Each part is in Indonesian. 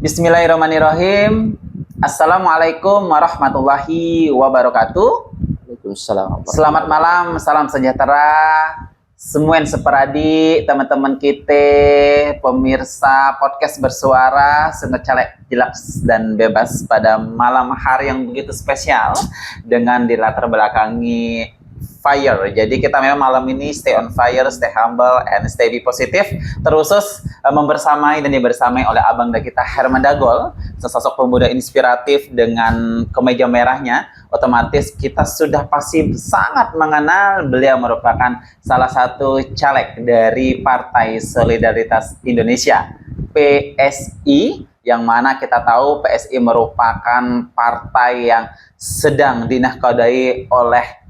Bismillahirrahmanirrahim. Assalamualaikum warahmatullahi wabarakatuh. Waalaikumsalam. Selamat malam, salam sejahtera. Semuen seperadi, teman-teman kita, pemirsa podcast bersuara, sangat calek, jelas dan bebas pada malam hari yang begitu spesial dengan dilatar belakangi fire. Jadi kita memang malam ini stay on fire, stay humble, and stay be positive. Terusus membersamai dan dibersamai oleh abang dan kita Herman Dagol, sesosok pemuda inspiratif dengan kemeja merahnya. Otomatis kita sudah pasti sangat mengenal beliau merupakan salah satu caleg dari Partai Solidaritas Indonesia, PSI, yang mana kita tahu PSI merupakan partai yang sedang dinahkodai oleh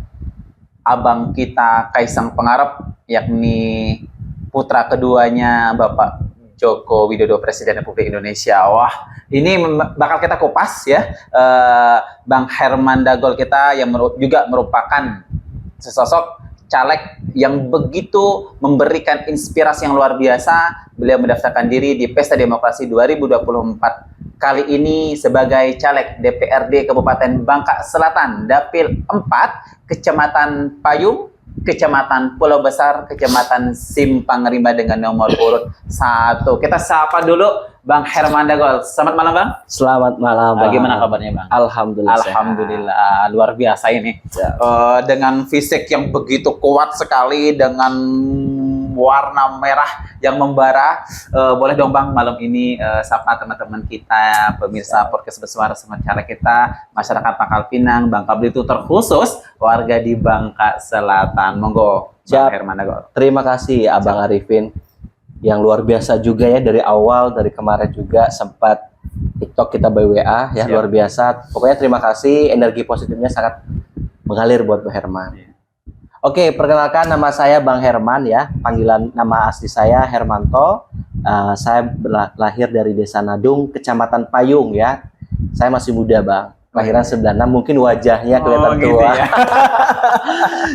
abang kita Kaisang Pangarep, yakni putra keduanya Bapak Joko Widodo, Presiden Republik Indonesia. Wah, ini bakal kita kupas ya, Bang Herman Dagol kita yang juga merupakan sesosok caleg yang begitu memberikan inspirasi yang luar biasa. Beliau mendaftarkan diri di Pesta Demokrasi 2024 kali ini sebagai caleg DPRD Kabupaten Bangka Selatan, Dapil 4, Kecamatan Payung, Kecamatan Pulau Besar, Kecamatan Simpang Rimba dengan nomor urut 1. Kita sapa dulu Bang Herman Dagol. Selamat malam, Bang. Selamat malam, Bang. Gimana kabarnya, Bang? Alhamdulillah. Alhamdulillah, luar biasa ini. Ya. Dengan fisik yang begitu kuat sekali, dengan warna merah yang membara. Boleh dong, Bang, malam ini sapa teman-teman kita, pemirsa podcast bersuara sangat cara kita, masyarakat Pangkal Pinang, Bangka Belitung, terkhusus warga di Bangka Selatan. Monggo, Bang Herman Dagol. Terima kasih Abang Arifin yang luar biasa juga ya, dari awal, dari kemarin juga sempat TikTok kita by WA ya. Siap. Luar biasa. Pokoknya terima kasih, energi positifnya sangat mengalir buat Bang Herman. Oke, perkenalkan, nama saya Bang Herman ya. Panggilan nama asli saya Hermanto. Saya lahir dari Desa Nadung, Kecamatan Payung ya. Saya masih muda, Bang. Kelahiran 96, mungkin wajahnya kelihatan tua. Gitu ya.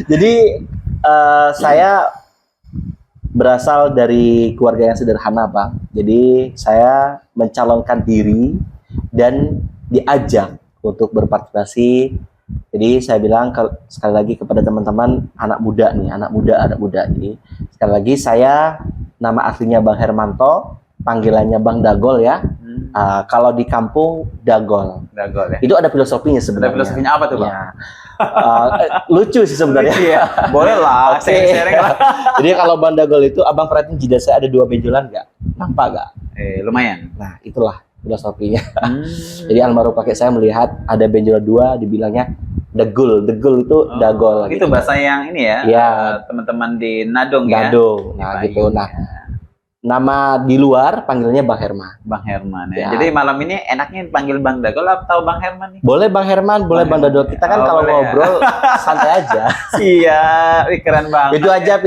Jadi saya berasal dari keluarga yang sederhana, Bang. Jadi saya mencalonkan diri dan diajak untuk berpartisipasi. Jadi saya bilang sekali lagi kepada teman-teman anak muda. Jadi sekali lagi saya nama aslinya Bang Hermanto, panggilannya Bang Dagol ya. Kalau di kampung Dagol. Dagol ya. Itu ada filosofinya sebenarnya. Ada filosofinya apa tuh, Bang? Ya. Lucu sih sebenarnya. Iya. Boleh lah, sharing lah. Jadi kalau Bang Dagol itu, Abang perhatiin jidat saya ada 2 benjolan nggak? Nampak nggak? Lumayan. Nah, itulah filosofinya. Jadi almarhum kakek saya melihat ada benjolan 2, dibilangnya degul. Degul itu Dagol. Itu gitu. Bahasa yang ini ya, ya. Teman-teman di Nadung ya. Nadung. Nah, gitu. Nah, nama di luar panggilnya Bang Herman. Bang Herman ya. Jadi malam ini enaknya panggil Bang Dagol atau Bang Herman nih? Boleh Bang Herman, boleh Bang Dagol. Kita kan kalau ngobrol santai aja. Iya, keren banget. Itu aja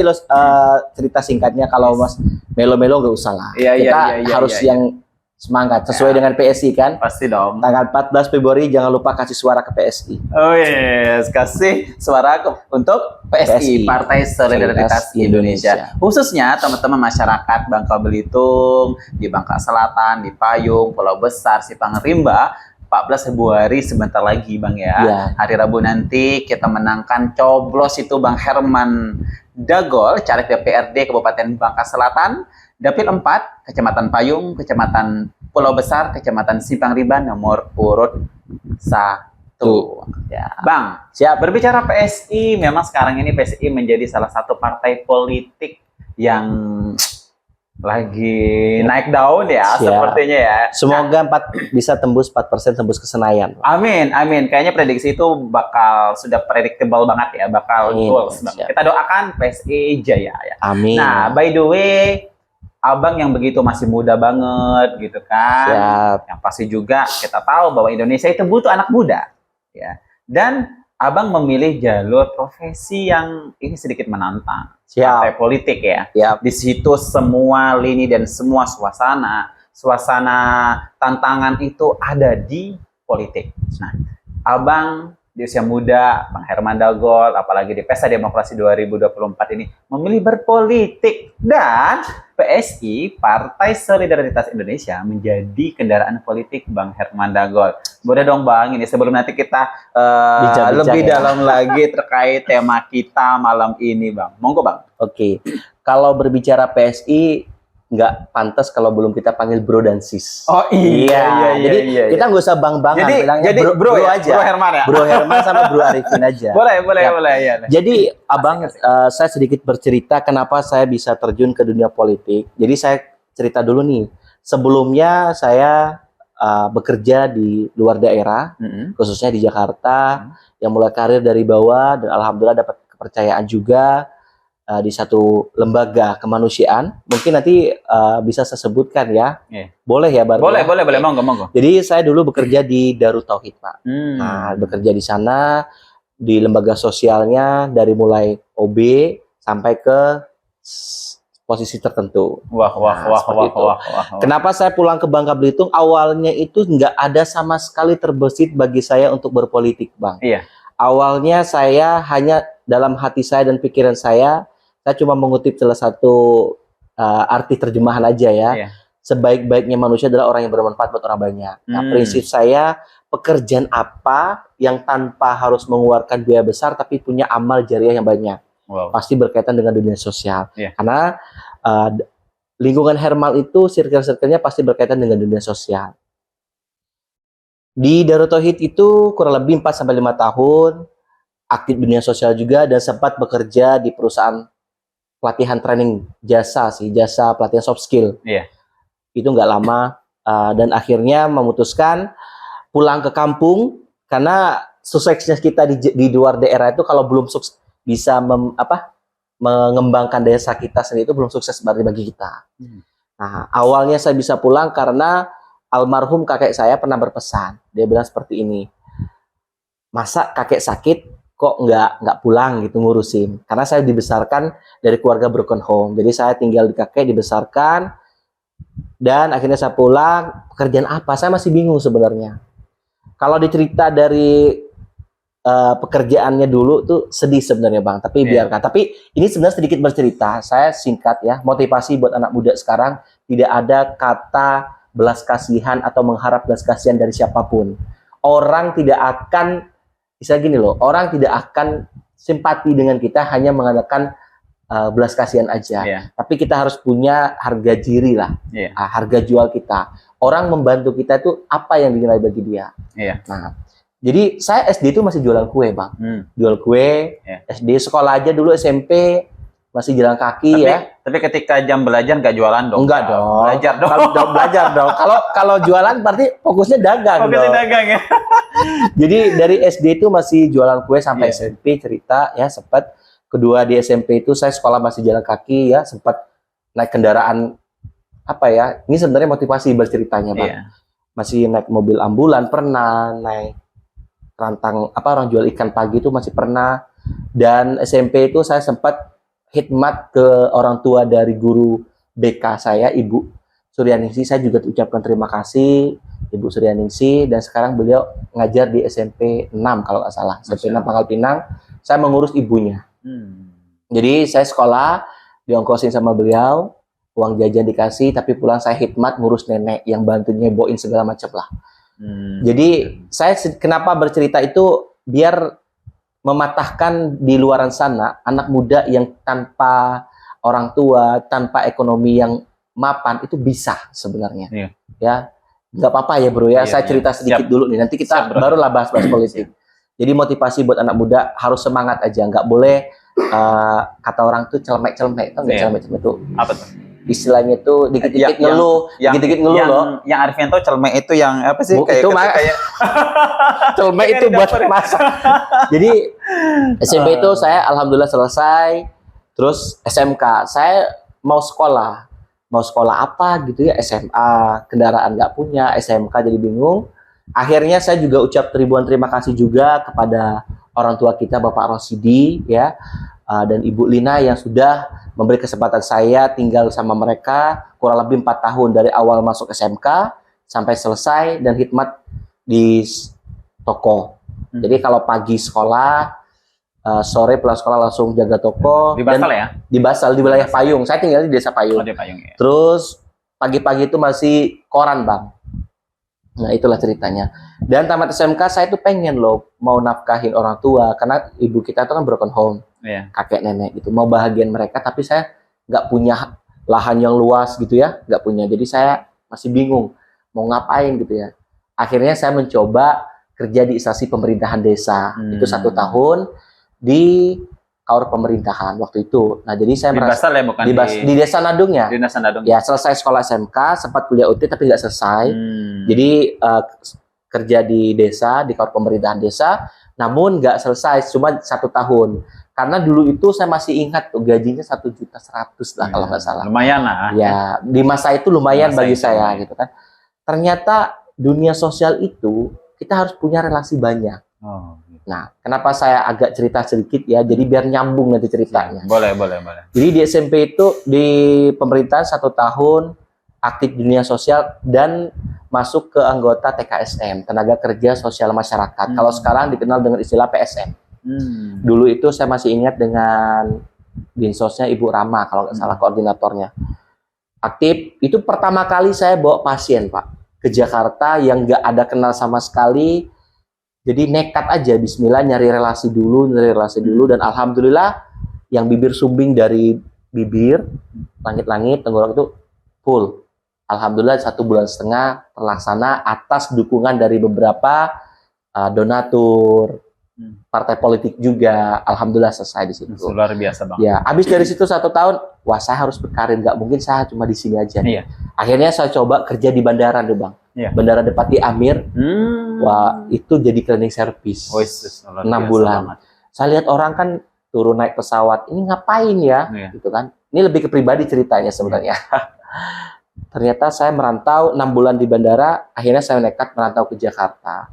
cerita singkatnya. Kalau Mas melo-melo nggak usah lah. Kita harus yang semangat sesuai dengan PSI kan. Pasti dong. Tanggal 14 Februari jangan lupa kasih suara ke PSI. Oh yes, kasih suara untuk PSI, Partai Solidaritas Indonesia. Khususnya teman-teman masyarakat Bangka Belitung, di Bangka Selatan, di Payung, Pulau Besar, Simpang Rimba. 14 Februari sebentar lagi, Bang ya. Hari Rabu nanti kita menangkan coblos itu Bang Herman Dagol, caleg DPRD Kabupaten Bangka Selatan, Dapil 4, Kecamatan Payung, Kecamatan Pulau Besar, Kecamatan Simpang Rimba, nomor urut 1. Ya. Bang, siap. Berbicara PSI, memang sekarang ini PSI menjadi salah satu partai politik yang lagi naik daun ya, sepertinya ya. Semoga bisa tembus 4%, tembus ke Senayan. Amin, amin. Kayaknya prediksi itu bakal sudah predictable banget ya, bakal goals. Kita doakan PSI jaya ya. Amin. Nah, by the way, Abang yang begitu masih muda banget gitu kan. Siap. Yang pasti juga kita tahu bahwa Indonesia itu butuh anak muda ya. Dan Abang memilih jalur profesi yang ini sedikit menantang. Partai politik ya. Siap. Di situ semua lini dan semua suasana tantangan itu ada di politik. Nah, Abang di usia muda, Bang Herman Dagol, apalagi di Pesta Demokrasi 2024 ini memilih berpolitik, dan PSI, Partai Solidaritas Indonesia, menjadi kendaraan politik Bang Herman Dagol. Boleh dong Bang, ini sebelum nanti kita Bincang-bincang lebih ya. dalam lagi terkait tema kita malam ini Bang. Monggo Bang. Oke. Kalau berbicara PSI, nggak pantas kalau belum kita panggil bro dan sis. Oh iya, Jadi kita nggak usah bang-bangan, bilangnya jadi bro ya, aja. Bro Herman ya. Bro Herman sama Bro Arifin aja. Boleh Ya. ya. Jadi Abang, saya sedikit bercerita kenapa saya bisa terjun ke dunia politik. Jadi saya cerita dulu nih. Sebelumnya saya bekerja di luar daerah, khususnya di Jakarta, yang mulai karir dari bawah dan alhamdulillah dapat kepercayaan juga di satu lembaga kemanusiaan. Mungkin nanti bisa saya sebutkan ya. Boleh ya, Bar? Boleh, monggo. Jadi saya dulu bekerja di Darut Tauhid, Pak. Nah, bekerja di sana di lembaga sosialnya dari mulai OB sampai ke posisi tertentu. Wah. Kenapa saya pulang ke Bangka Belitung? Awalnya itu nggak ada sama sekali terbesit bagi saya untuk berpolitik, Bang. Iya. Awalnya saya hanya dalam hati saya dan pikiran saya cuma mengutip salah satu arti terjemahan aja ya. Iya. Sebaik-baiknya manusia adalah orang yang bermanfaat buat orang banyak. Nah, prinsip saya, pekerjaan apa yang tanpa harus mengeluarkan biaya besar tapi punya amal jariah yang banyak. Wow. Pasti berkaitan dengan dunia sosial. Iya. Karena lingkungan Hermal itu circle-circle-nya pasti berkaitan dengan dunia sosial. Di Darut Tauhid itu kurang lebih 4-5 tahun, aktif dunia sosial juga, dan sempat bekerja di perusahaan pelatihan training jasa pelatihan soft skill. Iya. Itu nggak lama, dan akhirnya memutuskan pulang ke kampung karena suksesnya kita di luar daerah itu kalau belum bisa mengembangkan desa kita sendiri itu belum sukses berarti bagi kita. Nah, awalnya saya bisa pulang karena almarhum kakek saya pernah berpesan. Dia bilang seperti ini, masa kakek sakit kok nggak pulang gitu ngurusin. Karena saya dibesarkan dari keluarga broken home. Jadi saya tinggal di kakek, dibesarkan, dan akhirnya saya pulang. Pekerjaan apa? Saya masih bingung sebenarnya. Kalau dicerita dari pekerjaannya dulu tuh sedih sebenarnya Bang. Tapi biarkan. Tapi ini sebenarnya sedikit bercerita. Saya singkat ya. Motivasi buat anak muda sekarang, tidak ada kata belas kasihan atau mengharap belas kasihan dari siapapun. Orang tidak akan, bisa gini loh, orang tidak akan simpati dengan kita hanya mengandalkan belas kasihan aja. Tapi kita harus punya harga diri lah, harga jual kita. Orang membantu kita itu apa yang dinilai bagi dia. Nah, jadi saya SD itu masih jualan kue Bang. Jual kue, SD, sekolah aja dulu, SMP masih jalan kaki ya. Tapi ketika jam belajar nggak jualan dong? Enggak dong. Belajar dong. Belajar dong. Kalau jualan berarti fokusnya dagang. Fokusnya dagang ya. Jadi dari SD itu masih jualan kue sampai SMP, cerita ya, sempat. Kedua di SMP itu saya sekolah masih jalan kaki ya, sempat naik kendaraan apa ya? Ini sebenarnya motivasi berceritanya Bang. Masih naik mobil ambulan pernah, naik rantang orang jual ikan pagi itu masih pernah. Dan SMP itu saya sempat khidmat ke orang tua dari guru BK saya, Ibu Suryaningsi. Saya juga ucapkan terima kasih Ibu Suryaningsi, dan sekarang beliau ngajar di SMP 6 kalau nggak salah, SMP 6 Pangkal Pinang. Saya mengurus ibunya. Jadi saya sekolah diongkosin sama beliau, uang jajan dikasih, tapi pulang saya khidmat ngurus nenek yang bantu nyeboin segala macam lah. Jadi saya kenapa bercerita itu biar mematahkan di luaran sana anak muda yang tanpa orang tua, tanpa ekonomi yang mapan itu bisa sebenarnya. Ya, nggak apa-apa ya bro ya. Saya cerita sedikit dulu nih. Nanti kita barulah bahas-bahas politik. Jadi motivasi buat anak muda harus semangat aja. Nggak boleh kata orang tuh celemek-celemek. Tahu nggak celemek-celemek itu? Apa tuh? Istilahnya tuh dikit-dikit ngeluh, dikit-dikit ngeluh loh. Yang Arifin tuh celemek itu yang apa sih? Itu kayak celemek itu buat masak. Jadi SMP itu saya alhamdulillah selesai. Terus SMK saya mau sekolah apa gitu ya, SMA, kendaraan nggak punya, SMK jadi bingung. Akhirnya saya juga ucap ribuan terima kasih juga kepada orang tua kita, Bapak Rosidi ya, dan Ibu Lina yang sudah memberi kesempatan saya tinggal sama mereka kurang lebih 4 tahun dari awal masuk SMK sampai selesai dan khidmat di toko Jadi kalau pagi sekolah, sore pulang sekolah langsung jaga toko. Di Basel dan ya? Di Basel, di wilayah Payung. Saya tinggal di desa Payung. Oh, di Payung ya. Terus pagi-pagi itu masih koran, Bang. Nah, itulah ceritanya. Dan tamat SMK saya tuh pengen loh mau nafkahin orang tua karena ibu kita tuh kan broken home, Iya. kakek nenek gitu. Mau bahagian mereka tapi saya nggak punya lahan yang luas gitu ya, nggak punya. Jadi saya masih bingung mau ngapain gitu ya. Akhirnya saya mencoba kerja di instansi pemerintahan desa. Itu 1 tahun di kaur pemerintahan waktu itu. Nah, jadi saya Di merasa Basel ya, bukan di Desa Nadung ya. di Desa Nadung. Ya, selesai sekolah SMK, sempat kuliah UT tapi nggak selesai. Jadi kerja di desa, di kaur pemerintahan desa, namun nggak selesai, cuma 1 tahun. Karena dulu itu saya masih ingat tuh gajinya 1.100.000 lah kalau nggak salah. Lumayan lah. Ya, di masa itu lumayan Masa bagi itu saya lumayan. gitu kan. Ternyata dunia sosial itu kita harus punya relasi banyak. Oh. Nah, kenapa saya agak cerita sedikit ya, jadi biar nyambung nanti ceritanya. Boleh. Jadi di SMP itu di pemerintahan 1 tahun aktif di dunia sosial dan masuk ke anggota TKSM, Tenaga Kerja Sosial Masyarakat. Kalau sekarang dikenal dengan istilah PSM. Dulu itu saya masih ingat dengan dinsosnya Ibu Rama kalau nggak salah koordinatornya. Aktif itu pertama kali saya bawa pasien, Pak, ke Jakarta yang nggak ada kenal sama sekali. Jadi nekat aja, bismillah nyari relasi dulu dan alhamdulillah yang bibir sumbing dari bibir, langit-langit, tenggorok itu full. Alhamdulillah 1,5 bulan terlaksana atas dukungan dari beberapa donatur, partai politik juga. Alhamdulillah selesai di situ. Luar biasa, Bang. Ya, habis dari situ 1 tahun, wah saya harus berkarir, nggak mungkin saya cuma di sini aja. Iya. Akhirnya saya coba kerja di bandara deh, Bang. Iya. Bandara Depati Amir. Wah, itu jadi cleaning service. 6 bulan. Banget. Saya lihat orang kan turun naik pesawat, ini ngapain ya? Iya. Gitu kan. Ini lebih ke pribadi ceritanya sebenarnya. Ternyata saya merantau 6 bulan di bandara, akhirnya saya nekat merantau ke Jakarta.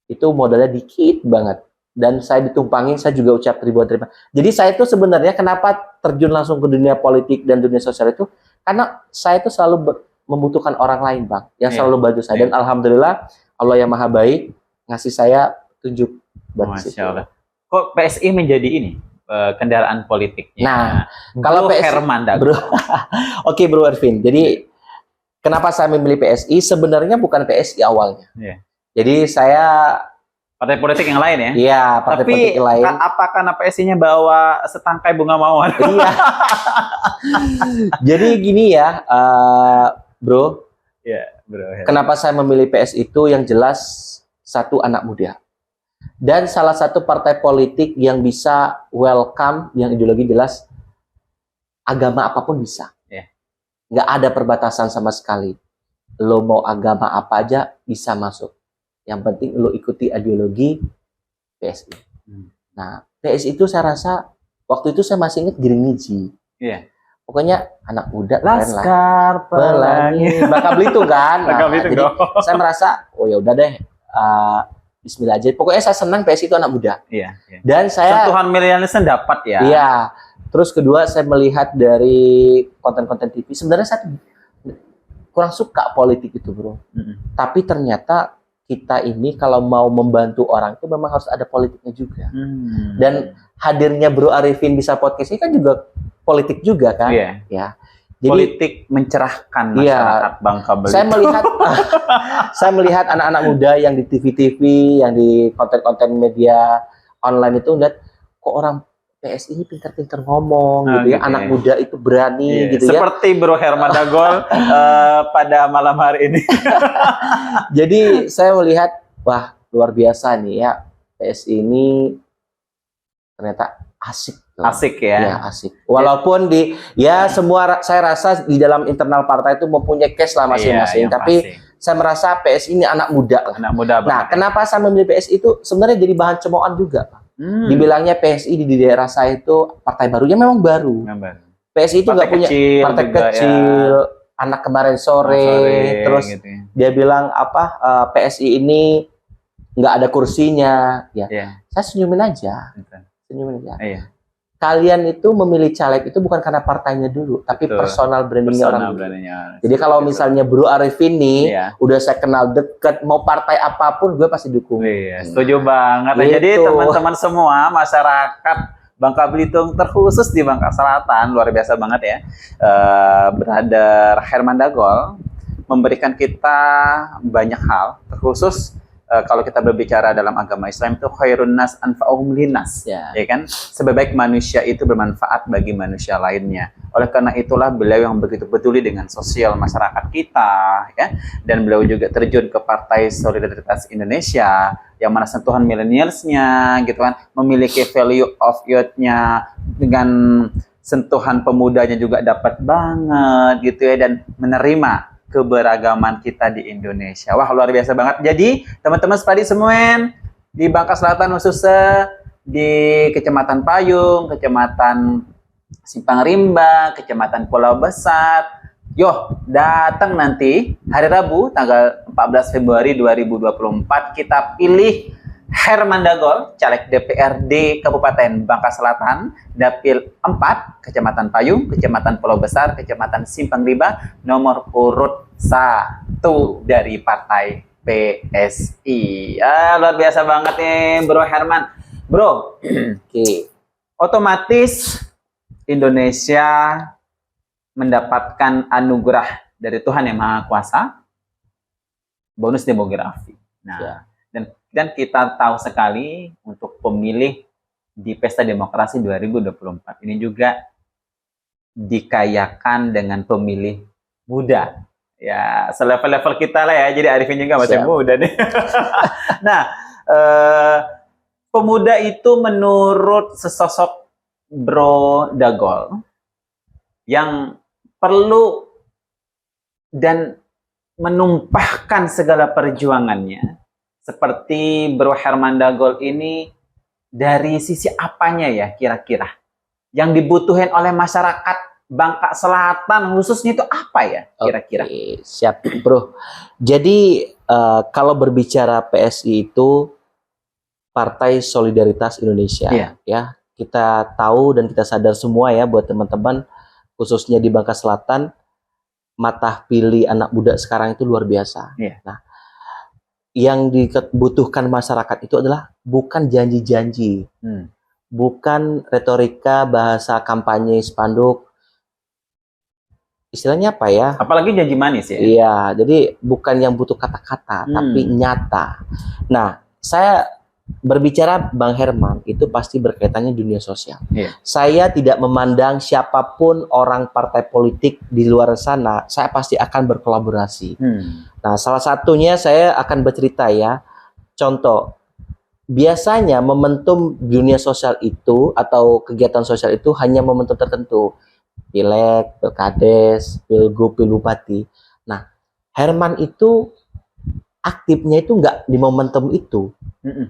Itu modalnya dikit banget. Dan saya ditumpangin, saya juga ucap ribuan terima. Jadi saya itu sebenarnya kenapa terjun langsung ke dunia politik dan dunia sosial itu, karena saya itu selalu membutuhkan orang lain, Bang, yang selalu bantu saya. Dan alhamdulillah Allah yang Maha Baik ngasih saya tunjuk buat Masya situ. Allah. Kok PSI menjadi ini kendaraan politiknya? Nah, kalau Bro PSI, Herman Dago. Bro, oke Bro Ervin. Jadi kenapa saya memilih PSI? Sebenarnya bukan PSI awalnya. Iya. Jadi saya Partai politik yang lain ya? iya partai Tapi politik yang lain. apa karena PSI-nya bawa setangkai bunga mawar? Iya. Jadi gini ya, Bro. Iya, Bro. Kenapa saya memilih PSI itu yang jelas satu anak muda. Dan salah satu partai politik yang bisa welcome, yang ideologi jelas, agama apapun bisa. Yeah. Nggak ada perbatasan sama sekali. Lo mau agama apa aja bisa masuk. Yang penting lo ikuti ideologi PSI. Nah, PSI itu saya rasa, waktu itu saya masih ingat Giringiji. Iya. Pokoknya anak muda keren lah. Laskar Pelangi. Bangka Belitung kan. Bangka Nah, Belitung jadi dong. saya merasa, oh ya udah deh, Bismillah aja. Pokoknya saya senang PSI itu anak muda. Iya. Dan saya, Sentuhan milenialisnya dapat ya. iya. Terus kedua saya melihat dari konten-konten TV. Sebenarnya saya kurang suka politik itu, Bro. Tapi ternyata kita ini kalau mau membantu orang itu memang harus ada politiknya juga. Dan hadirnya Bro Arifin bisa podcast ini kan juga politik juga kan? Iya. Ya. Jadi Politik mencerahkan masyarakat Bangka Belitung. saya melihat anak-anak muda yang di TV-TV, yang di konten-konten media online itu lihat kok orang PSI ini pintar-pintar ngomong gitu ya. Gitu Anak ya. muda itu berani gitu ya. Seperti Bro Herman Dagol pada malam hari ini. Jadi saya melihat wah luar biasa nih ya, PSI ini ternyata asik. Asik ya. Ya asik. Walaupun di ya semua saya rasa di dalam internal partai itu mempunyai case lah masing-masing. Iya, Tapi pasti. saya merasa PSI ini anak muda lah. Anak muda Nah, banget. kenapa saya memilih PSI itu sebenarnya jadi bahan cemoohan juga, Pak. Dibilangnya PSI di daerah saya itu partai baru, ya memang baru. PSI itu nggak punya partai juga kecil. Anak kemarin sore, terus gitu ya. dia bilang apa PSI ini nggak ada kursinya, ya. Iya. Saya senyumin aja, Gitu. senyumin aja. Iya. kalian itu memilih caleg itu bukan karena partainya dulu, tapi Betul. personal brandingnya orang Personal dulu. brandingnya. Jadi kalau misalnya Bro Arifin nih, Iya. udah saya kenal deket, mau partai apapun gue pasti dukung. Iya, setuju banget. Gitu. Jadi teman-teman semua masyarakat Bangka Belitung terkhusus di Bangka Selatan luar biasa banget ya. Brother Herman Dagol memberikan kita banyak hal, terkhusus kalau kita berbicara dalam agama Islam itu khairun nas anfa'uhum linnas, Ya. ya kan? Sebaik manusia itu bermanfaat bagi manusia lainnya. Oleh karena itulah beliau yang begitu peduli dengan sosial masyarakat kita, ya. Dan beliau juga terjun ke Partai Solidaritas Indonesia, yang mana sentuhan millennials-nya, gitu kan, memiliki value of youth-nya dengan sentuhan pemudanya juga dapat banget, gitu ya, dan menerima keberagaman kita di Indonesia. Wah, luar biasa banget. Jadi, teman-teman sepadi semuen di Bangka Selatan khususnya di Kecamatan Payung, Kecamatan Simpang Rimba, Kecamatan Pulau Besar. Yo, datang nanti hari Rabu tanggal 14 Februari 2024 kita pilih Herman Dagol, caleg DPRD Kabupaten Bangka Selatan, Dapil 4, Kecamatan Payung, Kecamatan Pulau Besar, Kecamatan Simpang Rimba, nomor urut 1 dari Partai PSI. Luar biasa banget nih Bro Herman. Bro, otomatis Indonesia mendapatkan anugerah dari Tuhan Yang Maha Kuasa, bonus demografi. Nah, dan kita tahu sekali untuk pemilih di Pesta Demokrasi 2024 ini juga dikayakan dengan pemilih muda. Ya, selevel-level kita lah ya. Jadi Arifin juga masih muda nih. Nah, pemuda itu menurut sesosok Bro Dagol yang perlu dan menumpahkan segala perjuangannya seperti Bro Herman Dagol ini, dari sisi apanya ya kira-kira yang dibutuhin oleh masyarakat Bangka Selatan khususnya itu apa ya kira-kira? Oke, siap Bro. Jadi kalau berbicara PSI itu Partai Solidaritas Indonesia, ya kita tahu dan kita sadar semua ya, buat teman-teman khususnya di Bangka Selatan, mata pilih anak muda sekarang itu luar biasa. Nah, yang dibutuhkan masyarakat itu adalah bukan janji-janji, bukan retorika, bahasa kampanye, spanduk, istilahnya apa ya? Apalagi janji manis ya? Iya, jadi bukan yang butuh kata-kata, tapi nyata. Nah, saya berbicara Bang Herman itu pasti berkaitannya dunia sosial. Saya tidak memandang siapapun orang partai politik di luar sana, saya pasti akan berkolaborasi. Nah, salah satunya saya akan bercerita ya. Contoh, biasanya momentum dunia sosial itu atau kegiatan sosial itu hanya momentum tertentu. Pileg, Pilkades, Pilgub, Pilbupati. Nah, Herman itu aktifnya itu nggak di momentum itu.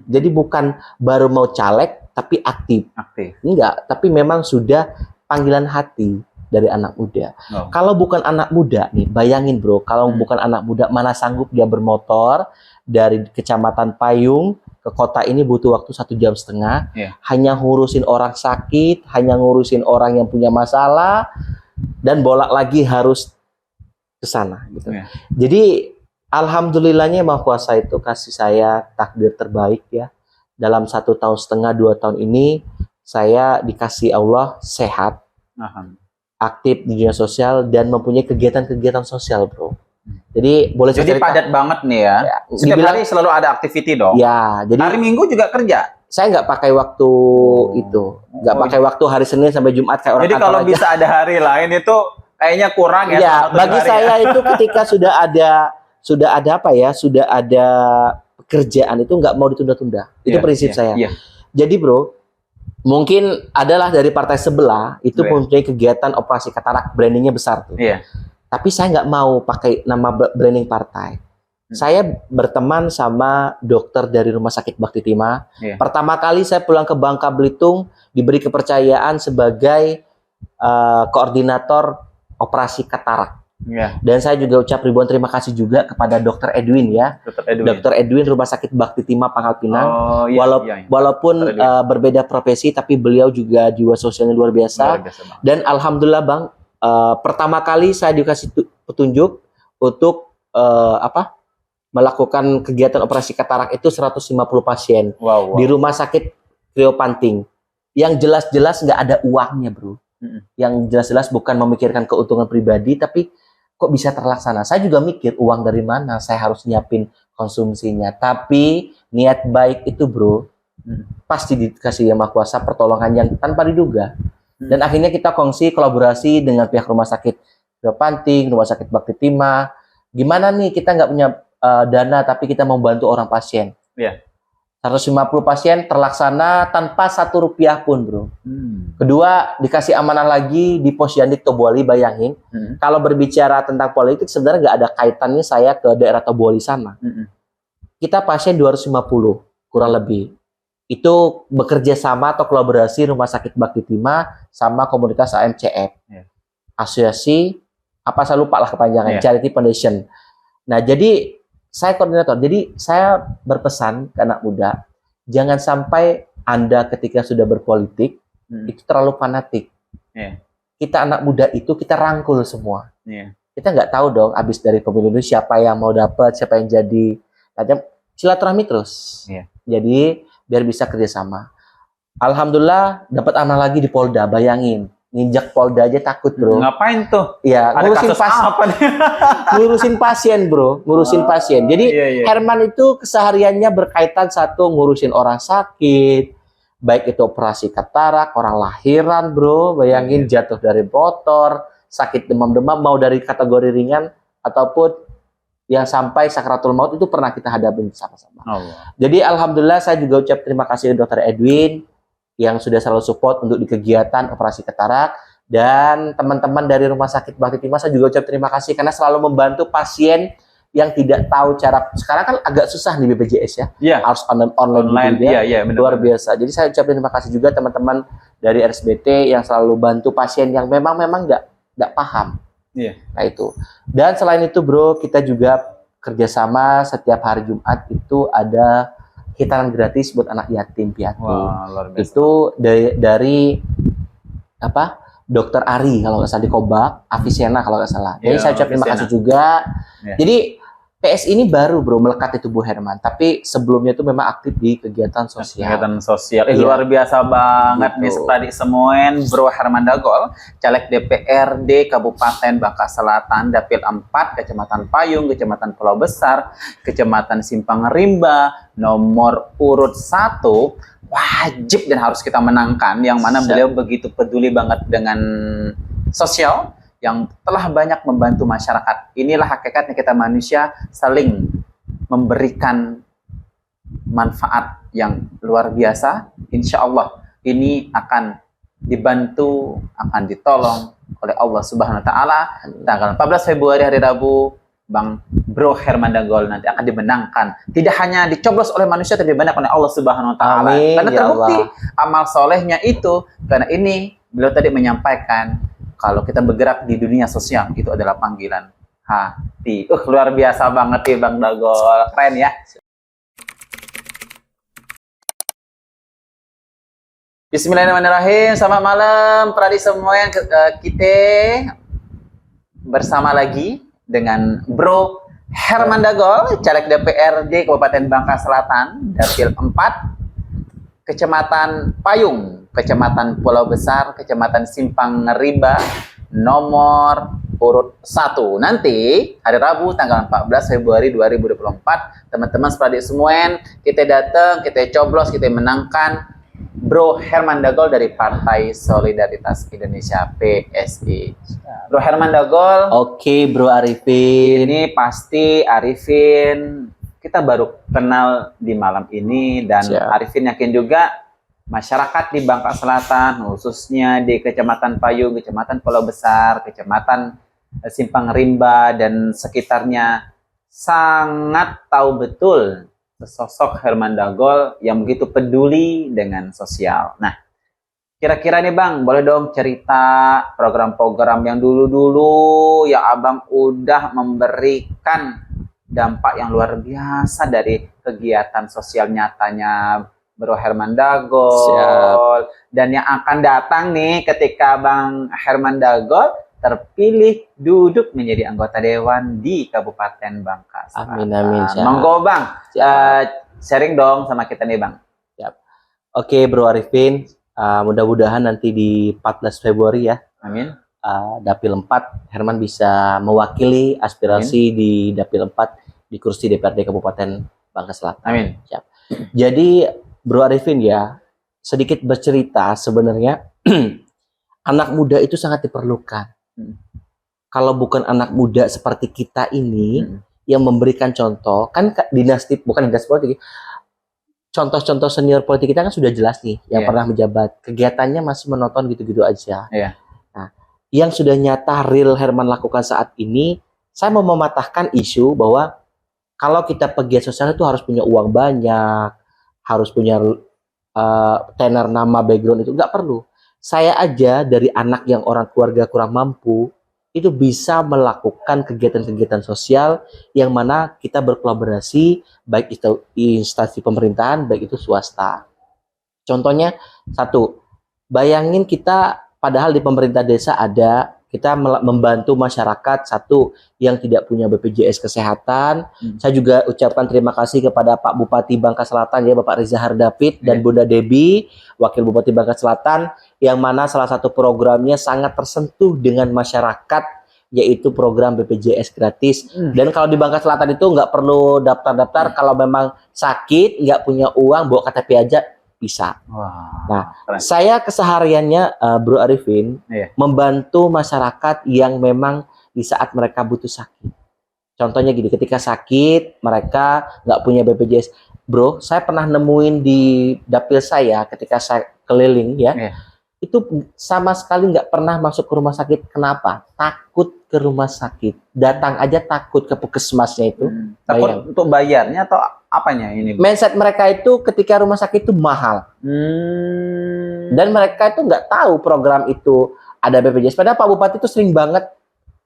Jadi bukan baru mau caleg tapi aktif. Enggak, tapi memang sudah panggilan hati dari anak muda. Kalau bukan anak muda nih, bayangin Bro, kalau bukan anak muda, mana sanggup dia bermotor dari Kecamatan Payung ke kota ini butuh waktu 1,5 jam, hanya ngurusin orang sakit, hanya ngurusin orang yang punya masalah, dan bolak lagi harus ke sana gitu. Jadi alhamdulillahnya Maha Kuasa itu kasih saya takdir terbaik ya. Dalam 1,5 tahun, 2 tahun ini saya dikasih Allah sehat, aktif di dunia sosial dan mempunyai kegiatan-kegiatan sosial Bro. Jadi boleh saya cerita. Padat banget nih ya. Setiap hari selalu ada activity dong. Ya, jadi hari Minggu juga kerja. Saya nggak pakai waktu itu, nggak pakai waktu hari Senin sampai Jumat kayak orang. Jadi kalau aja bisa ada hari lain itu kayaknya kurang ya. Ya, bagi saya itu ketika sudah ada apa ya, sudah ada pekerjaan itu nggak mau ditunda-tunda. Itu prinsip saya. Jadi Bro, mungkin adalah dari partai sebelah itu mempunyai kegiatan operasi katarak, brandingnya besar tuh. Tapi saya nggak mau pakai nama branding partai. Saya berteman sama dokter dari Rumah Sakit Bakti Timah. Pertama kali saya pulang ke Bangka Belitung diberi kepercayaan sebagai koordinator operasi katarak. Ya, Dan saya juga ucap ribuan terima kasih juga kepada Dokter Edwin ya. Dr. Edwin. Dokter Edwin Rumah Sakit Bakti Timah Pangkal Pinang. Oh, iya, iya. Walaupun Dr. Edwin. berbeda profesi, tapi beliau juga jiwa sosialnya luar biasa. Luar biasa banget. Dan alhamdulillah Bang, pertama kali saya dikasih petunjuk untuk melakukan kegiatan operasi katarak itu 150 pasien Wow, wow. di Rumah Sakit Trio Panting. Yang jelas-jelas nggak ada uangnya, bro. Yang jelas-jelas bukan memikirkan keuntungan pribadi, tapi kok bisa terlaksana. Saya juga mikir uang dari mana, saya harus nyiapin konsumsinya. Tapi niat baik itu, bro, pasti dikasih Yang Maha Kuasa pertolongan yang tanpa diduga. Dan akhirnya kita kongsi kolaborasi dengan pihak Rumah Sakit Trio Panting, Rumah Sakit Bakti Timah. Gimana nih kita nggak punya dana, tapi kita mau bantu orang pasien. Iya. 150 pasien terlaksana tanpa Rp1 pun, bro. Kedua, dikasih amanah lagi di Posyandik Tobuali. Bayangin, kalau berbicara tentang politik, sebenarnya nggak ada kaitannya saya ke daerah Tobuali sana. Kita pasien 250, kurang lebih. Itu bekerja sama atau kolaborasi Rumah Sakit Bakti Timah sama komunitas AMCF. Asosiasi, apa saya lupa lah kepanjangan, Charity Foundation. Nah, jadi saya koordinator. Jadi saya berpesan ke anak muda, jangan sampai Anda ketika sudah berpolitik itu terlalu fanatik. Kita anak muda itu kita rangkul semua. Kita nggak tahu dong abis dari pemilu itu siapa yang mau dapat, siapa yang jadi. Nah, silaturahmi terus. Jadi biar bisa kerjasama. Alhamdulillah dapat amanah lagi di Polda. Bayangin, nginjak Polda aja takut, bro. Ngapain tuh? Iya, Ada kasus apa nih? ngurusin pasien, bro, ngurusin pasien. Jadi Herman itu kesehariannya berkaitan satu ngurusin orang sakit, baik itu operasi katarak, orang lahiran, bro. Bayangin jatuh dari motor, sakit demam-demam, mau dari kategori ringan ataupun yang sampai sakratul maut itu pernah kita hadapi sama-sama. Jadi alhamdulillah saya juga ucap terima kasih Dr. Edwin yang sudah selalu support untuk di kegiatan operasi katarak, dan teman-teman dari Rumah Sakit Bakti Timah saya juga ucap terima kasih karena selalu membantu pasien yang tidak tahu cara. Sekarang kan agak susah di BPJS ya, harus online gitu ya. Luar biasa. Jadi saya ucap terima kasih juga teman-teman dari RSBT yang selalu bantu pasien yang memang nggak paham. Nah itu. Dan selain itu, bro, kita juga kerjasama setiap hari Jumat itu ada hitanan gratis buat anak yatim piatu. Itu dari apa? Dokter Ari kalau nggak salah di Kobak, Avicenna kalau nggak salah. Jadi saya ucap terima kasih juga. Jadi PS ini baru, bro, melekat di tubuh Herman, tapi sebelumnya itu memang aktif di kegiatan sosial. Kegiatan sosial. Luar biasa banget nih Sepradi semuen, Bro Herman Dagol, caleg DPRD Kabupaten Bangka Selatan, Dapil 4, Kecamatan Payung, Kecamatan Pulau Besar, Kecamatan Simpang Rimba, nomor urut 1, wajib dan harus kita menangkan, yang mana beliau begitu peduli banget dengan sosial, yang telah banyak membantu masyarakat. Inilah hakikatnya kita manusia, saling memberikan manfaat yang luar biasa. Insya Allah ini akan dibantu, akan ditolong oleh Allah Subhanahu Wa Taala. Tanggal 14 Februari hari Rabu, Bro Herman Dagol nanti akan dimenangkan. Tidak hanya dicoblos oleh manusia, tapi dimenangkan oleh Allah Subhanahu Wa Taala. Karena terbukti amal solehnya itu. Karena ini beliau tadi menyampaikan, kalau kita bergerak di dunia sosial, itu adalah panggilan hati. Luar biasa banget ya Bang Dagol. Keren ya. Bismillahirrahmanirrahim. Selamat malam, Pradi semua yang kita bersama lagi dengan Bro Herman Dagol, caleg DPRD Kabupaten Bangka Selatan, Dapil 4, Kecamatan Payung, Kecamatan Pulau Besar, Kecamatan Simpang Rimba, nomor urut 1. Nanti hari Rabu tanggal 14 Februari 2024, teman-teman seperti semua kita datang, kita coblos, kita menangkan Bro Herman Dagol dari Partai Solidaritas Indonesia PSI. Bro Herman Dagol. Oke, Bro Arifin. Ini pasti Arifin kita baru kenal di malam ini, dan Arifin yakin juga masyarakat di Bangka Selatan, khususnya di Kecamatan Payung, Kecamatan Pulau Besar, Kecamatan Simpang Rimba dan sekitarnya sangat tahu betul sosok Herman Dagol yang begitu peduli dengan sosial. Nah, Kira-kira nih Bang, boleh dong cerita program-program yang dulu-dulu yang Abang udah memberikan dampak yang luar biasa dari kegiatan sosial nyatanya Bro Herman Dagol. Dan yang akan datang nih ketika Bang Herman Dagol terpilih duduk menjadi anggota dewan di Kabupaten Bangka Selatan. Amin. Siap. Monggo Bang, sharing dong sama kita nih Bang. Siap. Oke Bro Arifin, mudah-mudahan nanti di 14 Februari ya, Amin. Dapil 4 Herman bisa mewakili aspirasi di Dapil 4 di kursi DPRD Kabupaten Bangka Selatan. Amin. Siap. Jadi Bro Arifin ya, sedikit bercerita sebenarnya anak muda itu sangat diperlukan. Kalau bukan anak muda seperti kita ini yang memberikan contoh, kan dinasti, bukan dinasti politik, contoh-contoh senior politik kita kan sudah jelas nih, yang pernah menjabat, kegiatannya masih menonton gitu-gitu aja. Nah, yang sudah nyata real Herman lakukan saat ini, saya mau mematahkan isu bahwa kalau kita pegiat sosial itu harus punya uang banyak, harus punya tenar nama background, itu nggak perlu. Saya aja dari anak yang orang keluarga kurang mampu, itu bisa melakukan kegiatan-kegiatan sosial yang mana kita berkolaborasi, baik itu instansi pemerintahan, baik itu swasta. Contohnya, satu, bayangin kita padahal di pemerintah desa ada, kita membantu masyarakat, satu, yang tidak punya BPJS Kesehatan. Saya juga ucapkan terima kasih kepada Pak Bupati Bangka Selatan, ya Bapak Riza Hardapit, dan Bunda Debi, Wakil Bupati Bangka Selatan, yang mana salah satu programnya sangat tersentuh dengan masyarakat, yaitu program BPJS gratis. Dan kalau di Bangka Selatan itu nggak perlu daftar-daftar, kalau memang sakit, nggak punya uang, bawa KTP aja, bisa. Nah, saya kesehariannya Bro Arifin membantu masyarakat yang memang di saat mereka butuh sakit. Contohnya gini, ketika sakit mereka nggak punya BPJS. Bro, saya pernah nemuin di dapil saya ketika saya keliling ya, itu sama sekali nggak pernah masuk ke rumah sakit. Kenapa? Takut ke rumah sakit. Datang aja takut ke puskesmasnya itu. Takut untuk bayarnya atau apanya ini? Mindset mereka itu ketika rumah sakit itu mahal. Dan mereka itu nggak tahu program itu ada BPJS. Padahal Pak Bupati itu sering banget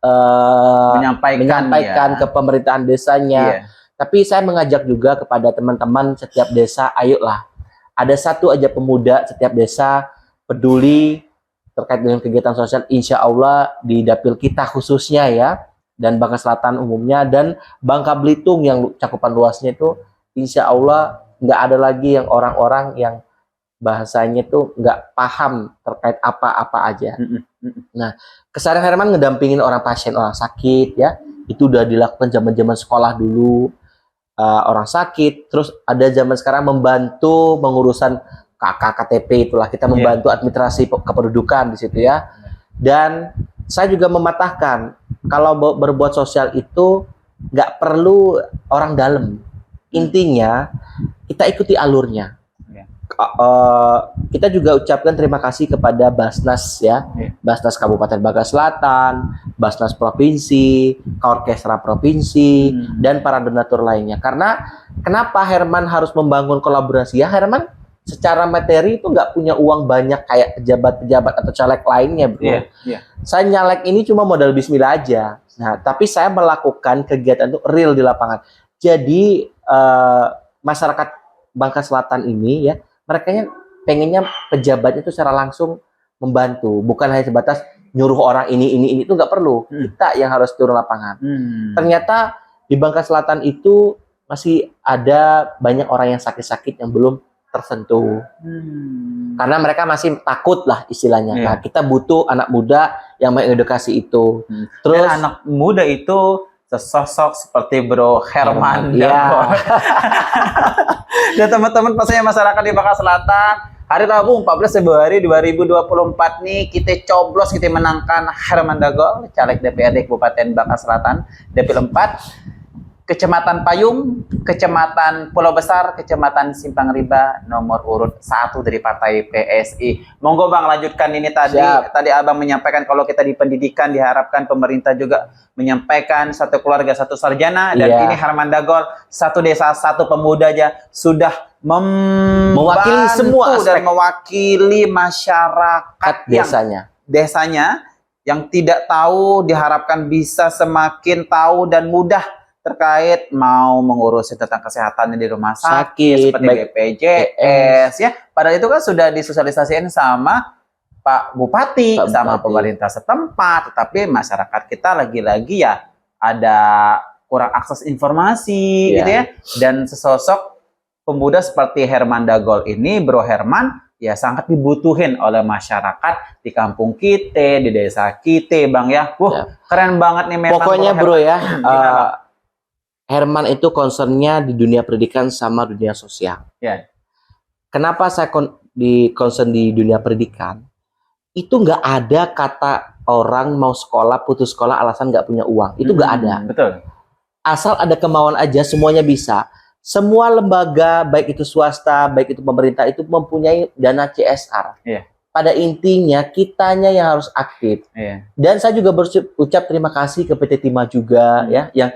menyampaikan ke pemerintahan desanya. Tapi saya mengajak juga kepada teman-teman setiap desa, ayolah. Ada satu aja pemuda setiap desa peduli terkait dengan kegiatan sosial, insya Allah di dapil kita khususnya ya, dan Bangka Selatan umumnya, dan Bangka Belitung yang cakupan luasnya itu, insya Allah nggak ada lagi yang orang-orang yang bahasanya itu nggak paham terkait apa-apa aja. Nah, keseharian Herman ngedampingin orang pasien, orang sakit ya, itu udah dilakukan zaman-zaman sekolah dulu. Orang sakit, terus ada zaman sekarang membantu pengurusan KTP, itulah kita membantu administrasi kependudukan di situ ya. Dan saya juga mematahkan kalau berbuat sosial itu nggak perlu orang dalam. Intinya kita ikuti alurnya. Kita juga ucapkan terima kasih kepada Basnas ya, Basnas Kabupaten Bangka Selatan, Basnas Provinsi, Orkestra Provinsi, dan para donatur lainnya. Karena kenapa Herman harus membangun kolaborasi ya? Herman secara materi itu nggak punya uang banyak kayak pejabat-pejabat atau caleg lainnya, bro. Saya nyalek ini cuma modal bismillah aja. Nah, tapi saya melakukan kegiatan itu real di lapangan. Jadi masyarakat Bangka Selatan ini ya, mereka pengennya pejabatnya itu secara langsung membantu, bukan hanya sebatas nyuruh orang ini itu nggak perlu. Kita yang harus turun lapangan. Ternyata di Bangka Selatan itu masih ada banyak orang yang sakit-sakit yang belum tersentuh. Karena mereka masih takut lah istilahnya. Nah, kita butuh anak muda yang mengedukasi itu. Terus dan anak muda itu sesosok seperti Bro Herman Dagol. Dan teman-teman pastinya masyarakat di Bangka Selatan, hari Rabu 14 Februari 2024 nih kita coblos, kita menangkan Herman Dagol, caleg DPRD Kabupaten Bangka Selatan, Dapil 4. Kecamatan Payung, Kecamatan Pulau Besar, Kecamatan Simpang Riba, nomor urut 1 dari Partai PSI. Monggo Bang, lanjutkan ini tadi. Siap. Tadi Abang menyampaikan kalau kita di pendidikan diharapkan pemerintah juga menyampaikan satu keluarga satu sarjana, dan Iya. ini Herman Dagol, satu desa satu pemuda aja sudah Mewakili semua membantu dan aspek mewakili masyarakat desanya yang tidak tahu, diharapkan bisa semakin tahu dan mudah terkait mau mengurusi tentang kesehatannya di rumah sakit, seperti baik BPJS ya. Padahal itu kan sudah disosialisasikan sama Pak Bupati, Pak sama Bupati. pemerintah setempat, tetapi masyarakat kita lagi-lagi ya ada kurang akses informasi Iya. gitu ya. Dan sesosok pemuda seperti Herman Dagol ini, Bro Herman, ya sangat dibutuhin oleh masyarakat di kampung kita, di desa kita, Bang ya. Wah, Ya. keren banget nih memang. Pokoknya bro ya, Gimana, Herman itu concernnya di dunia pendidikan sama dunia sosial. Ya. Kenapa saya concern di dunia pendidikan? Itu nggak ada kata orang mau sekolah, putus sekolah alasan nggak punya uang. Itu nggak ada. Betul. Asal ada kemauan aja, semuanya bisa. Semua lembaga, baik itu swasta, baik itu pemerintah, itu mempunyai dana CSR. Iya. Pada intinya, kitanya yang harus aktif. Iya. Dan saya juga berucap terima kasih ke PT Timah juga, ya, yang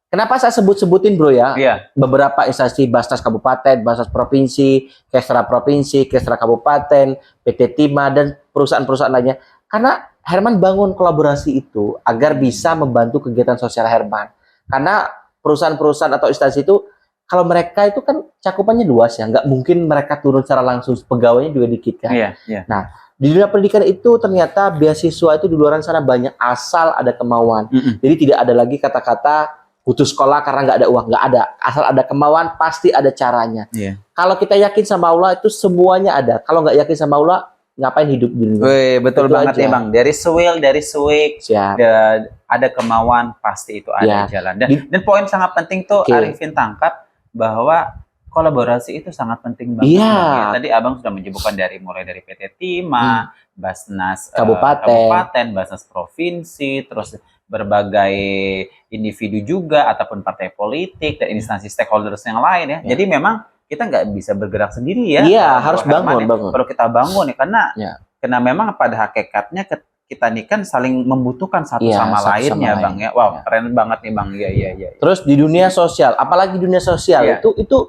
kenapa saya sebut-sebutin bro ya, Iya. beberapa instansi Basnas Kabupaten, Basnas Provinsi, Kesra Provinsi, Kesra Kabupaten, PT Timah, dan perusahaan-perusahaan lainnya. Karena Herman bangun kolaborasi itu agar bisa membantu kegiatan sosial Herman. Karena perusahaan-perusahaan atau instansi itu, kalau mereka itu kan cakupannya luas ya, nggak mungkin mereka turun secara langsung, pegawainya juga dikit kan. Iya. Iya. Nah, di dunia pendidikan itu ternyata beasiswa itu di luar sana banyak, asal ada kemauan. Jadi tidak ada lagi kata-kata putus sekolah karena nggak ada uang, nggak ada. Asal ada kemauan, pasti ada caranya. Iya. Kalau kita yakin sama Allah, itu semuanya ada. Kalau nggak yakin sama Allah, ngapain hidup di dunia? Wih, betul Itu banget aja. ya Bang. Dari Swil, dari Swik, Siap. ada kemauan, pasti itu ada Ya. jalan. Dan poin sangat penting tuh Oke. Arifin tangkap bahwa kolaborasi itu sangat penting banget. Iya. Bang, ya. Tadi Abang sudah menyebutkan mulai dari PT Timah, Basnas Kabupaten. Basnas Provinsi, terus berbagai individu juga ataupun partai politik dan instansi stakeholders yang lain ya. Ya. Jadi memang kita nggak bisa bergerak sendiri ya. Iya, Bro harus Herman, bangun. Perlu kita bangun ya, Ya. karena memang pada hakikatnya kita ini kan saling membutuhkan satu Iya, sama satu lainnya sama Bang lain. ya. Wow, Ya. keren banget nih Bang. Iya. Terus di dunia sosial, apalagi dunia sosial Iya. itu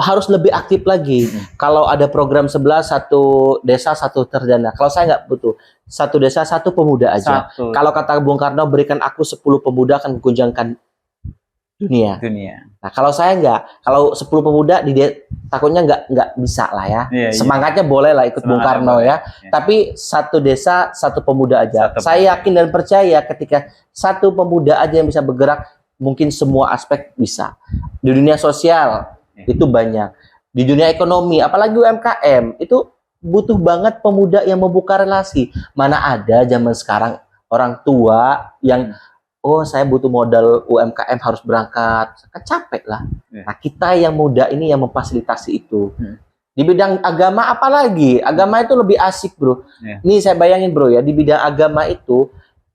harus lebih aktif lagi. Kalau ada program sebelah, satu desa satu terdana. Kalau saya nggak butuh satu desa satu pemuda aja. Satu Kalau kata Bung Karno, berikan aku 10 pemuda akan mengguncangkan dunia. dunia. Nah, kalau saya nggak, kalau 10 pemuda takutnya nggak bisa lah ya. Iya. Semangatnya boleh lah ikut Bung Semangatnya Karno boleh. ya. Iya. Tapi satu desa satu pemuda aja. Satu Saya pemuda. yakin dan percaya ketika satu pemuda aja yang bisa bergerak, mungkin semua aspek bisa. Di dunia sosial Iya. itu banyak. Di dunia ekonomi, apalagi UMKM, itu butuh banget pemuda yang membuka relasi. Mana ada zaman sekarang orang tua yang oh saya butuh modal UMKM harus berangkat, kan capek lah. Iya. Nah kita yang muda ini yang memfasilitasi itu. Hmm. Di bidang agama apalagi, agama itu lebih asik bro. Iya. Nih saya bayangin bro ya, di bidang agama itu,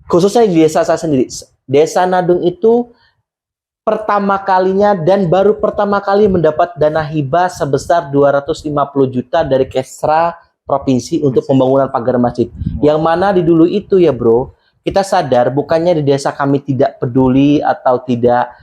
khususnya di desa saya sendiri, Desa Nadung itu pertama kalinya dan baru pertama kali mendapat dana hibah sebesar 250 juta dari Kesra Provinsi untuk pembangunan pagar masjid. Yang mana di dulu itu ya bro, kita sadar bukannya di desa kami tidak peduli atau tidak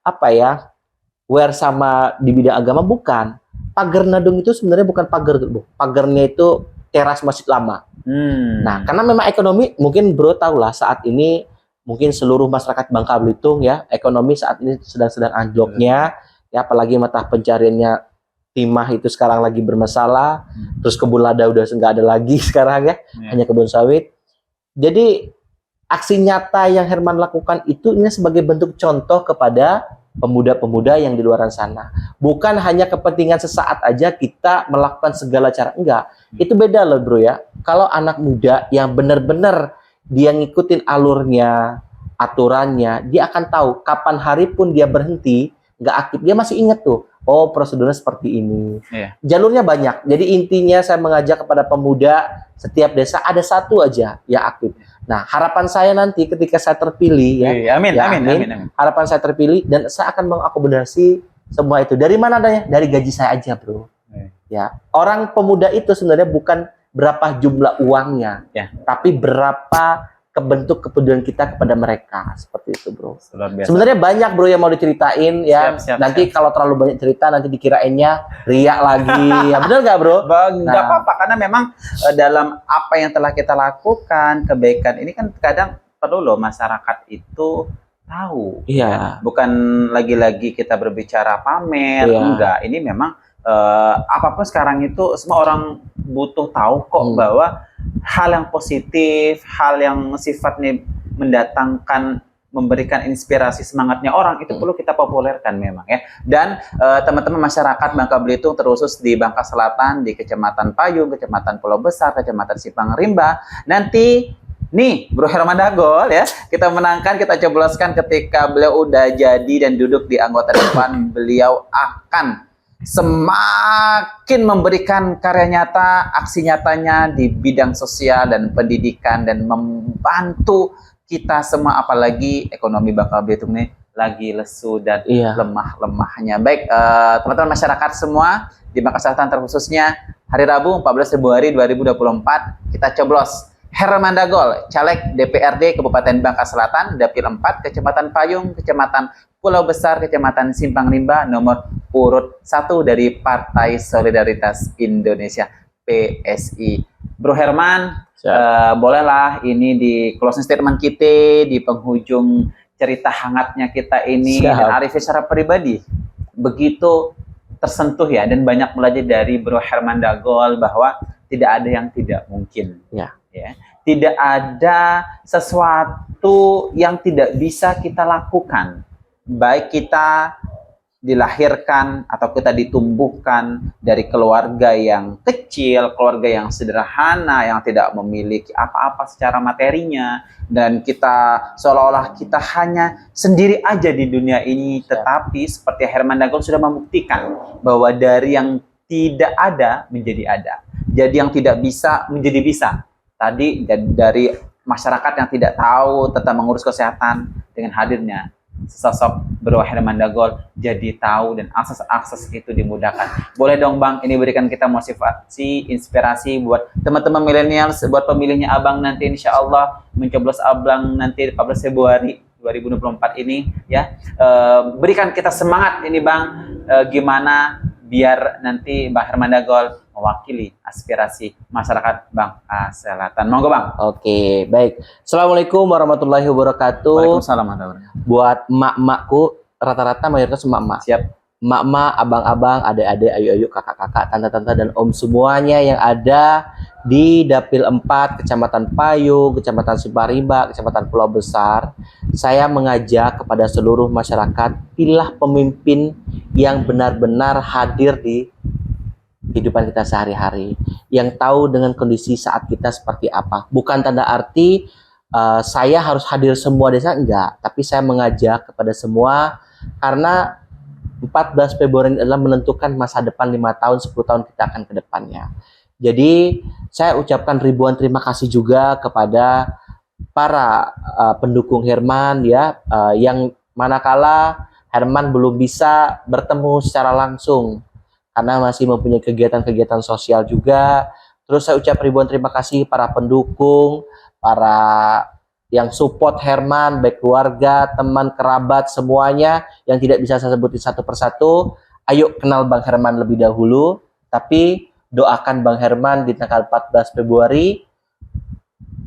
aware sama di bidang agama, bukan. Pagar Nadung itu sebenarnya bukan pagar bro. Pagarnya itu teras masjid lama. Nah, karena memang ekonomi, mungkin bro tahu lah saat ini mungkin seluruh masyarakat Bangka Belitung ya, ekonomi saat ini sedang anjloknya, ya apalagi mata pencariannya timah itu sekarang lagi bermasalah, terus kebun lada udah nggak ada lagi sekarang ya, hanya kebun sawit. Jadi aksi nyata yang Herman lakukan itu ini sebagai bentuk contoh kepada pemuda-pemuda yang di luar sana. Bukan hanya kepentingan sesaat aja kita melakukan segala cara, enggak. Itu beda loh bro ya. Kalau anak muda yang benar-benar dia ngikutin alurnya, aturannya, dia akan tahu kapan hari pun dia berhenti, nggak aktif. Dia masih ingat tuh, oh prosedurnya seperti ini. Iya. Jalurnya banyak. Jadi intinya saya mengajak kepada pemuda setiap desa ada satu aja yang aktif. Nah, harapan saya nanti ketika saya terpilih ya, Iya, amin, ya, amin, amin. amin, amin. Harapan saya terpilih dan saya akan mengakomodasi semua itu. Dari mana adanya? Dari gaji saya aja, bro. Iya. Ya, orang pemuda itu sebenarnya bukan berapa jumlah uangnya, Ya. tapi berapa kebentuk kepedulian kita kepada mereka, seperti itu, bro. Luar biasa. Sebenarnya banyak, bro, yang mau diceritain ya. Siap, Nanti kalau terlalu banyak cerita nanti dikirainnya riak lagi. Ya benar nggak, bro? Nggak Nah. apa-apa karena memang dalam apa yang telah kita lakukan, kebaikan ini kan kadang perlu loh masyarakat itu tahu. Iya. Bukan lagi-lagi kita berbicara pamer, Iya. enggak. Ini memang apapun sekarang itu semua orang butuh tahu kok bahwa hal yang positif, hal yang sifatnya mendatangkan, memberikan inspirasi semangatnya orang itu perlu kita populerkan memang ya. Dan teman-teman masyarakat Bangka Belitung terkhusus di Bangka Selatan, di Kecamatan Payung, Kecamatan Pulau Besar, Kecamatan Simpang Rimba, nanti nih Bro Herman Dagol ya, kita menangkan, kita cobloskan ketika beliau udah jadi dan duduk di anggota dewan, beliau akan semakin memberikan karya nyata, aksi nyatanya di bidang sosial dan pendidikan dan membantu kita semua, apalagi ekonomi Bangka Belitung ini lagi lesu dan lemah-lemahnya. Baik, teman-teman masyarakat semua di Bangka Selatan terkhususnya hari Rabu 14 Februari 2024 kita coblos Herman Dagol, caleg DPRD Kabupaten Bangka Selatan, Dapil 4, Kecamatan Payung, Kecamatan Pulau Besar, Kecamatan Simpang Rimba, nomor urut 1 dari Partai Solidaritas Indonesia PSI. Bro Herman, bolehlah ini di closing statement kita, di penghujung cerita hangatnya kita ini. Dan Arif secara pribadi begitu tersentuh ya, dan banyak belajar dari Bro Herman Dagol bahwa tidak ada yang tidak mungkin. Ya. Tidak ada sesuatu yang tidak bisa kita lakukan. Baik kita dilahirkan atau kita ditumbuhkan dari keluarga yang kecil, keluarga yang sederhana, yang tidak memiliki apa-apa secara materinya, dan kita seolah-olah kita hanya sendiri aja di dunia ini. Tetapi seperti Herman Dagol sudah membuktikan bahwa dari yang tidak ada menjadi ada, jadi yang tidak bisa menjadi bisa. Tadi dari masyarakat yang tidak tahu tentang mengurus kesehatan, dengan hadirnya sosok Bro Herman Dagol jadi tahu dan akses itu dimudahkan. Boleh dong Bang, ini berikan kita motivasi, inspirasi buat teman-teman milenial, buat pemilihnya Abang nanti insya Allah mencoblos Abang nanti 14 Februari 2024 ini ya. Berikan kita semangat ini Bang, gimana biar nanti Bang Herman Dagol mewakili aspirasi masyarakat Bangka Selatan. Monggo Bang. Oke, baik. Assalamualaikum warahmatullahi wabarakatuh. Waalaikumsalam warahmatullahi wabarakatuh. Buat mak-makku, rata-rata mayoritas mak-mak. Siap. Mak-mak, abang-abang, adik-adik, ayu-ayu, kakak-kakak, tante-tante, dan om semuanya yang ada di Dapil 4, Kecamatan Payung, Kecamatan Simpang Rimba, Kecamatan Pulau Besar. Saya mengajak kepada seluruh masyarakat, pilihlah pemimpin yang benar-benar hadir di kehidupan kita sehari-hari, yang tahu dengan kondisi saat kita seperti apa. Bukan tanda arti saya harus hadir semua desa, enggak, tapi saya mengajak kepada semua, karena 14 Februari adalah menentukan masa depan 5 tahun, 10 tahun kita akan ke depannya. Jadi saya ucapkan ribuan terima kasih juga kepada para pendukung Herman ya, yang manakala Herman belum bisa bertemu secara langsung karena masih mempunyai kegiatan-kegiatan sosial juga. Terus saya ucap ribuan terima kasih para pendukung, para yang support Herman, baik keluarga, teman, kerabat, semuanya yang tidak bisa saya sebutin satu persatu. Ayo kenal Bang Herman lebih dahulu, tapi doakan Bang Herman di tanggal 14 Februari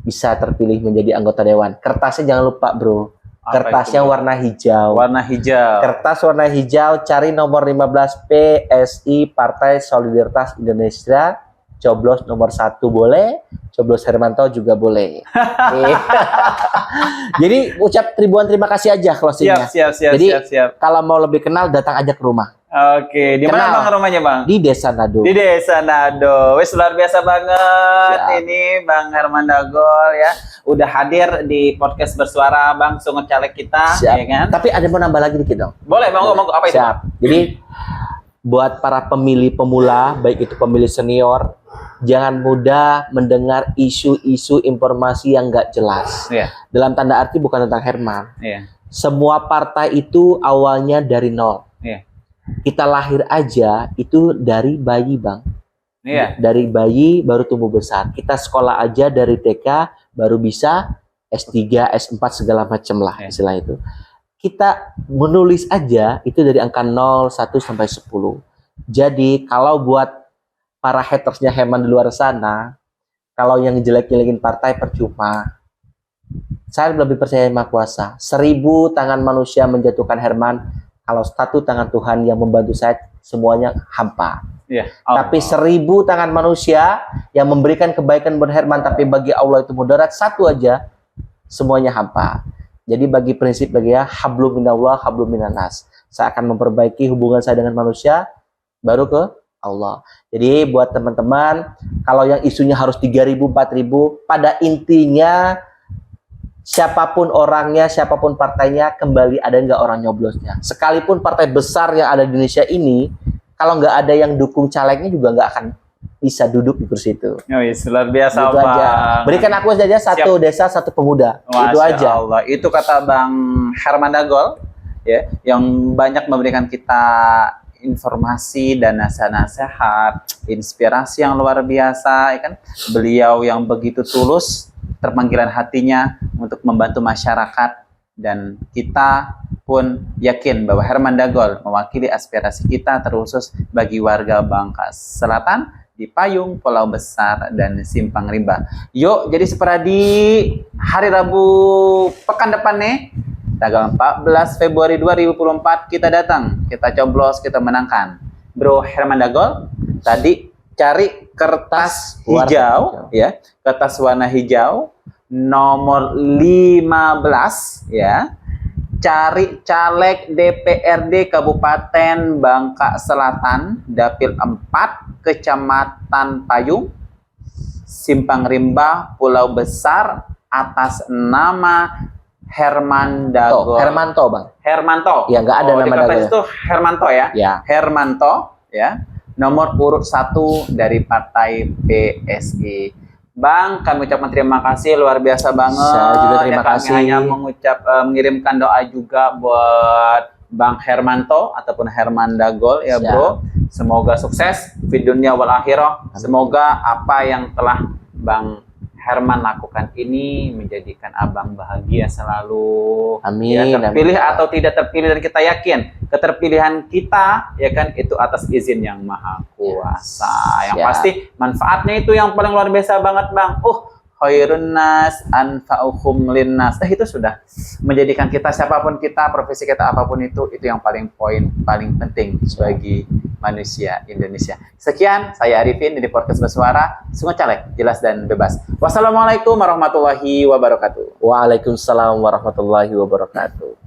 bisa terpilih menjadi anggota dewan. Kertasnya jangan lupa bro, kertasnya warna hijau. Warna hijau. Kertas warna hijau, cari nomor 15 PSI Partai Solidaritas Indonesia. Coblos nomor 1 boleh, coblos Hermanto juga boleh. Jadi ucap ribuan terima kasih aja closingnya. Siap. Jadi kalau mau lebih kenal datang aja ke rumah. Oke, di mana Bang rumahnya Bang? Di Desa Nado. Di Desa Nado. Wes luar biasa banget. Siap. Ini Bang Herman Dagol ya, udah hadir di podcast bersuara Bang Sungut Caleg kita. Siap. Ya kan? Tapi ada mau nambah lagi dikit dong. Boleh Bang, ngomong apa itu? Siap. Jadi buat para pemilih pemula, baik itu pemilih senior, jangan mudah mendengar isu-isu informasi yang nggak jelas. Iya. Dalam tanda arti bukan tentang Herman. Iya. Semua partai itu awalnya dari nol. Iya. Kita lahir aja itu dari bayi, Bang. Iya. Dari bayi baru tumbuh besar. Kita sekolah aja dari TK baru bisa S3, S4 segala macam lah istilah itu. Kita menulis aja itu dari angka 0, 1 sampai 10. Jadi kalau buat para hatersnya Herman di luar sana, kalau yang jelek-jelekin partai percuma. Saya lebih percaya Maha Kuasa. 1000 tangan manusia menjatuhkan Herman, kalau 1 tangan Tuhan yang membantu saya, semuanya hampa. Iya. Tapi 1000 tangan manusia yang memberikan kebaikan buat Herman, tapi bagi Allah itu mudarat, 1 aja, semuanya hampa. Jadi bagi prinsip bagi ya, hablum minallah, hablum minannas. Saya akan memperbaiki hubungan saya dengan manusia, baru ke Allah. Jadi buat teman-teman, kalau yang isunya harus 3000, 4000, pada intinya siapapun orangnya, siapapun partainya, kembali ada nggak orang nyoblosnya. Sekalipun partai besar yang ada di Indonesia ini, kalau nggak ada yang dukung calegnya juga nggak akan bisa duduk di kursi itu. Oh, iya, luar biasa, Itu Bang. aja. Berikan aku saja 1 desa, 1 pemuda. Masya Itu aja. Allah. Itu kata Bang Herman Dagol, ya, yang banyak memberikan kita informasi dan nasihat-nasihat, inspirasi yang luar biasa, ya kan? Beliau yang begitu tulus, terpanggilan hatinya untuk membantu masyarakat, dan kita pun yakin bahwa Herman Dagol mewakili aspirasi kita terkhusus bagi warga Bangka Selatan di Payung, Pulau Besar, dan Simpang Rimba. Yuk, jadi seperadi hari Rabu pekan depan nih, tanggal 14 Februari 2024 kita datang, kita coblos, kita menangkan. Bro Herman Dagol, tadi cari kertas hijau, ya, kertas warna hijau, nomor 15, ya. Cari caleg DPRD Kabupaten Bangka Selatan, Dapil 4, Kecamatan Payung, Simpang Rimba, Pulau Besar, atas nama Herman Dagol. Hermanto, Bang. Hermanto. Ya, nggak ada nama di kertas Dagol. itu Hermanto ya. Ya. Hermanto, ya. Nomor urut 1 dari Partai PSI. Bang, kami ucapkan terima kasih, luar biasa banget. Saya juga terima kasih. Kami hanya mengirimkan doa juga buat Bang Hermanto ataupun Herman Dagol, ya bro. Semoga sukses di dunia wal akhirah. Semoga apa yang telah Bang Herman lakukan ini menjadikan abang bahagia selalu. Amin. Ya, terpilih atau tidak terpilih, dan kita yakin keterpilihan kita, ya kan, itu atas izin yang maha kuasa. Yang pasti manfaatnya itu yang paling luar biasa banget, Bang. Khairun nas anfa'uhum linnas. Itu sudah menjadikan kita, siapapun kita, profesi kita apapun itu yang paling penting bagi manusia Indonesia. Sekian, saya Arifin di Podcast Bersuara, sungguh caleg, jelas dan bebas. Wassalamualaikum warahmatullahi wabarakatuh. Waalaikumsalam warahmatullahi wabarakatuh.